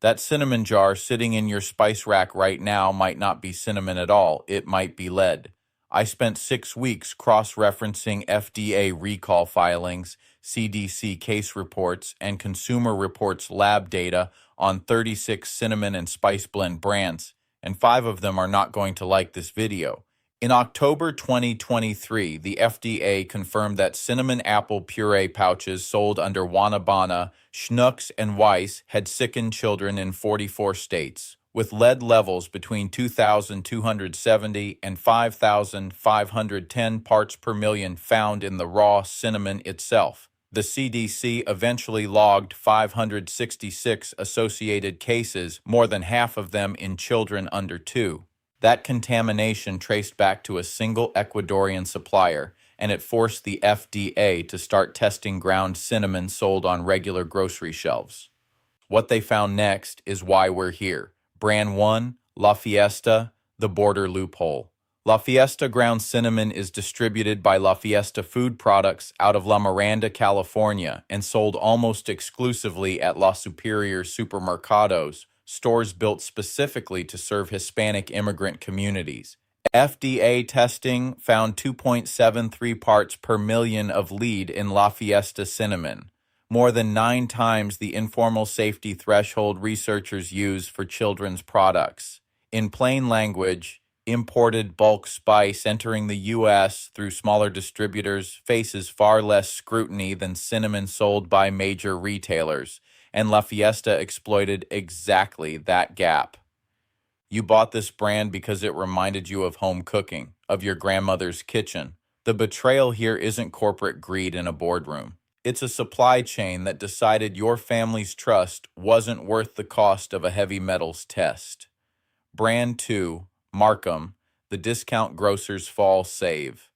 That cinnamon jar sitting in your spice rack right now might not be cinnamon at all, it might be lead. I spent 6 weeks cross-referencing FDA recall filings, CDC case reports, and Consumer Reports lab data on 36 cinnamon and spice blend brands, and 5 of them are not going to like this video. In October 2023, the FDA confirmed that cinnamon apple puree pouches sold under Wanabana, Schnucks, and Weiss had sickened children in 44 states, with lead levels between 2,270 and 5,510 parts per million found in the raw cinnamon itself. The CDC eventually logged 566 associated cases, more than half of them in children under 2. That contamination traced back to a single Ecuadorian supplier, and it forced the FDA to start testing ground cinnamon sold on regular grocery shelves. What they found next is why we're here. Brand 1, La Fiesta, the border loophole. La Fiesta ground cinnamon is distributed by La Fiesta Food Products out of La Miranda, California, and sold almost exclusively at La Superior Supermercados, stores built specifically to serve Hispanic immigrant communities. FDA testing found 2.73 parts per million of lead in La Fiesta cinnamon, more than 9 times the informal safety threshold researchers use for children's products. In plain language, imported bulk spice entering the U.S. through smaller distributors faces far less scrutiny than cinnamon sold by major retailers, and La Fiesta exploited exactly that gap. You bought this brand because it reminded you of home cooking, of your grandmother's kitchen. The betrayal here isn't corporate greed in a boardroom. It's a supply chain that decided your family's trust wasn't worth the cost of a heavy metals test. Brand 2, Marcum, the discount grocer's fall save.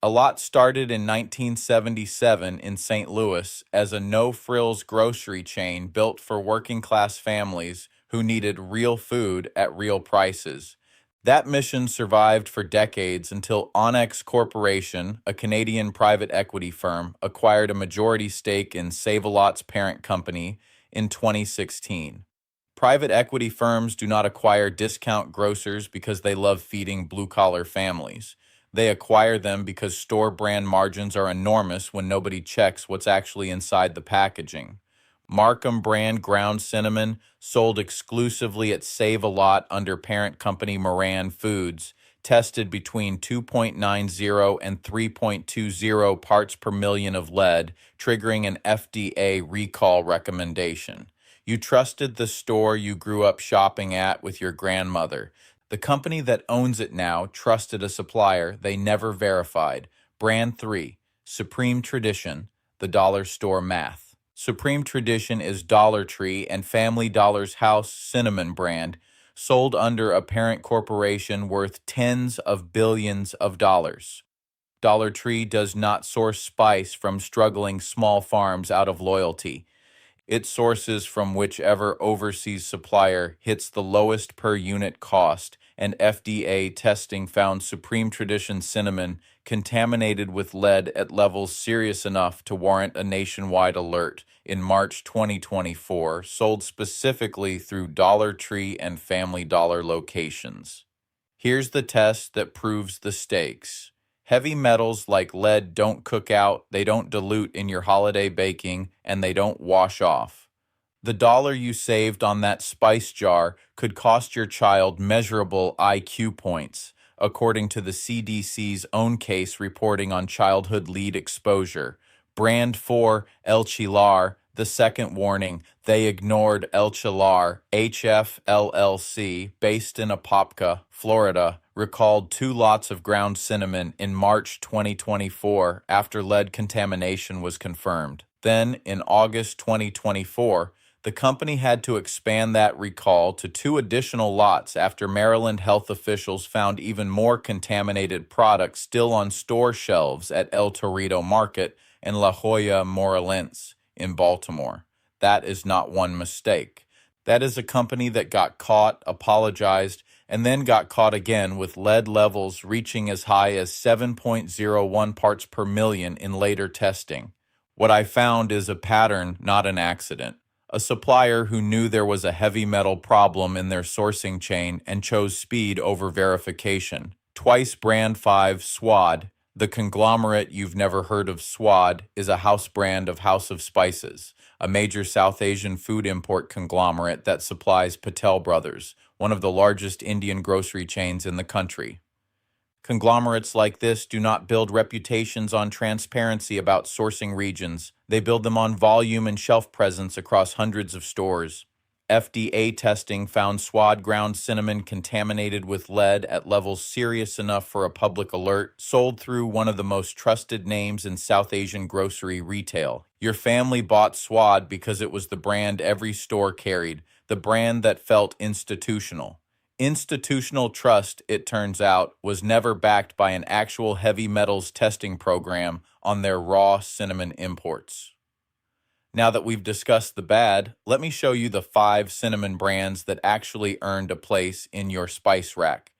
A lot started in 1977 in St. Louis as a no-frills grocery chain built for working-class families who needed real food at real prices. That mission survived for decades until Onyx Corporation, a Canadian private equity firm, acquired a majority stake in Save-A-Lot's parent company in 2016. Private equity firms do not acquire discount grocers because they love feeding blue-collar families. They acquire them because store brand margins are enormous when nobody checks what's actually inside the packaging. Marcum brand ground cinnamon, sold exclusively at Save-A-Lot under parent company Moran Foods, tested between 2.90 and 3.20 parts per million of lead, triggering an FDA recall recommendation. You trusted the store you grew up shopping at with your grandmother. The company that owns it now trusted a supplier they never verified. Brand 3, Supreme Tradition, the dollar store math. Supreme Tradition is Dollar Tree and Family Dollar's house cinnamon brand, sold under a parent corporation worth tens of billions of dollars. Dollar Tree does not source spice from struggling small farms out of loyalty. It sources from whichever overseas supplier hits the lowest per unit cost, and FDA testing found Supreme Tradition cinnamon contaminated with lead at levels serious enough to warrant a nationwide alert in March 2024, sold specifically through Dollar Tree and Family Dollar locations. Here's the test that proves the stakes. Heavy metals like lead don't cook out, they don't dilute in your holiday baking, and they don't wash off. The dollar you saved on that spice jar could cost your child measurable IQ points, according to the CDC's own case reporting on childhood lead exposure. Brand 4, El Chilar, the second warning, they ignored El Chilar, HF LLC, based in Apopka, Florida, recalled 2 lots of ground cinnamon in March 2024 after lead contamination was confirmed. Then, in August 2024, the company had to expand that recall to 2 additional lots after Maryland health officials found even more contaminated products still on store shelves at El Torito Market and La Jolla Morelense in Baltimore. That is not one mistake. That is a company that got caught, apologized, and then got caught again with lead levels reaching as high as 7.01 parts per million in later testing. What I found is a pattern, not an accident. A supplier who knew there was a heavy metal problem in their sourcing chain and chose speed over verification. Twice Brand 5 Swad. The conglomerate you've never heard of. Swad is a house brand of House of Spices, a major South Asian food import conglomerate that supplies Patel Brothers, one of the largest Indian grocery chains in the country. Conglomerates like this do not build reputations on transparency about sourcing regions. They build them on volume and shelf presence across hundreds of stores. FDA testing found Swad ground cinnamon contaminated with lead at levels serious enough for a public alert, sold through one of the most trusted names in South Asian grocery retail. Your family bought Swad because it was the brand every store carried, the brand that felt institutional. Institutional trust, it turns out, was never backed by an actual heavy metals testing program on their raw cinnamon imports. Now that we've discussed the bad, let me show you the 5 cinnamon brands that actually earned a place in your spice rack.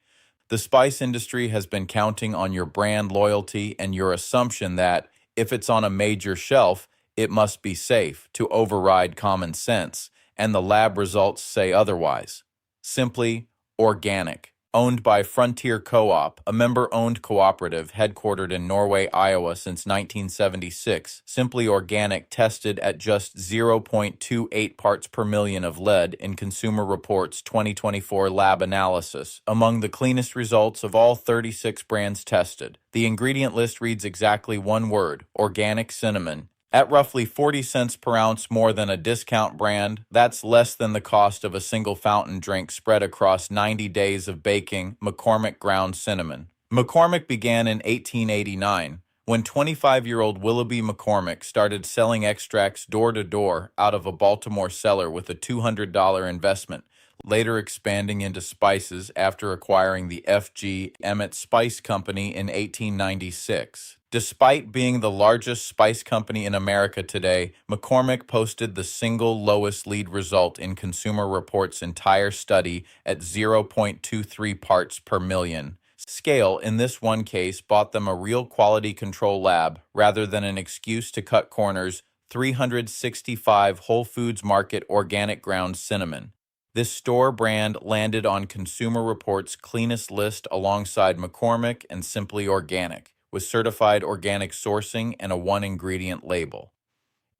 The spice industry has been counting on your brand loyalty and your assumption that, if it's on a major shelf, it must be safe, to override common sense, and the lab results say otherwise. Simply organic. Owned by Frontier Co-op, a member-owned cooperative headquartered in Norway, Iowa since 1976, Simply Organic tested at just 0.28 parts per million of lead in Consumer Reports' 2024 lab analysis, among the cleanest results of all 36 brands tested. The ingredient list reads exactly one word: organic cinnamon. At roughly 40 cents per ounce more than a discount brand, that's less than the cost of a single fountain drink spread across 90 days of baking McCormick ground cinnamon. McCormick began in 1889, when 25-year-old Willoughby McCormick started selling extracts door-to-door out of a Baltimore cellar with a $200 investment, later expanding into spices after acquiring the F.G. Emmett Spice Company in 1896. Despite being the largest spice company in America today, McCormick posted the single lowest lead result in Consumer Reports' entire study at 0.23 parts per million. Scale, in this one case, bought them a real quality control lab rather than an excuse to cut corners. 365 Whole Foods Market organic ground cinnamon. This store brand landed on Consumer Reports' cleanest list alongside McCormick and Simply Organic, with certified organic sourcing and a one-ingredient label.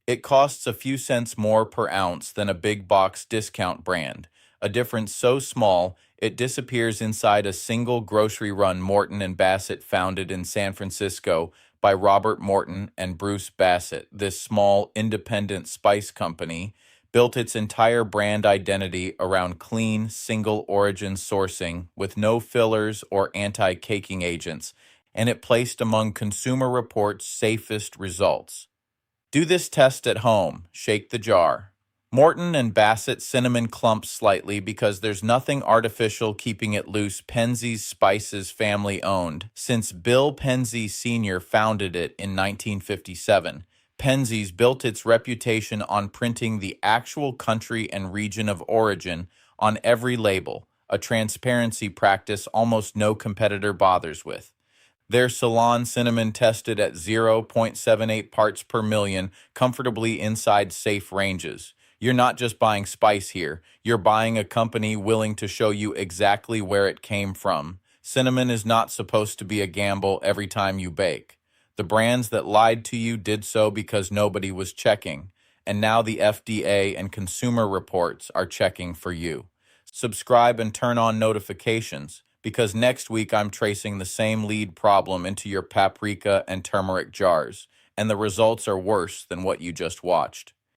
It costs a few cents more per ounce than a big box discount brand, a difference so small it disappears inside a single grocery run. Morton and Bassett, founded in San Francisco by Robert Morton and Bruce Bassett, this small independent spice company built its entire brand identity around clean, single-origin sourcing with no fillers or anti-caking agents, and it placed among Consumer Reports' safest results. Do this test at home. Shake the jar. Morton and Bassett cinnamon clumps slightly because there's nothing artificial keeping it loose. Penzeys Spices family-owned. Since Bill Penzy Sr. founded it in 1957, Penzeys built its reputation on printing the actual country and region of origin on every label, a transparency practice almost no competitor bothers with. Their Ceylon cinnamon tested at 0.78 parts per million, comfortably inside safe ranges. You're not just buying spice here, you're buying a company willing to show you exactly where it came from. Cinnamon is not supposed to be a gamble every time you bake. The brands that lied to you did so because nobody was checking, and now the FDA and Consumer Reports are checking for you. Subscribe and turn on notifications, because next week I'm tracing the same lead problem into your paprika and turmeric jars, and the results are worse than what you just watched.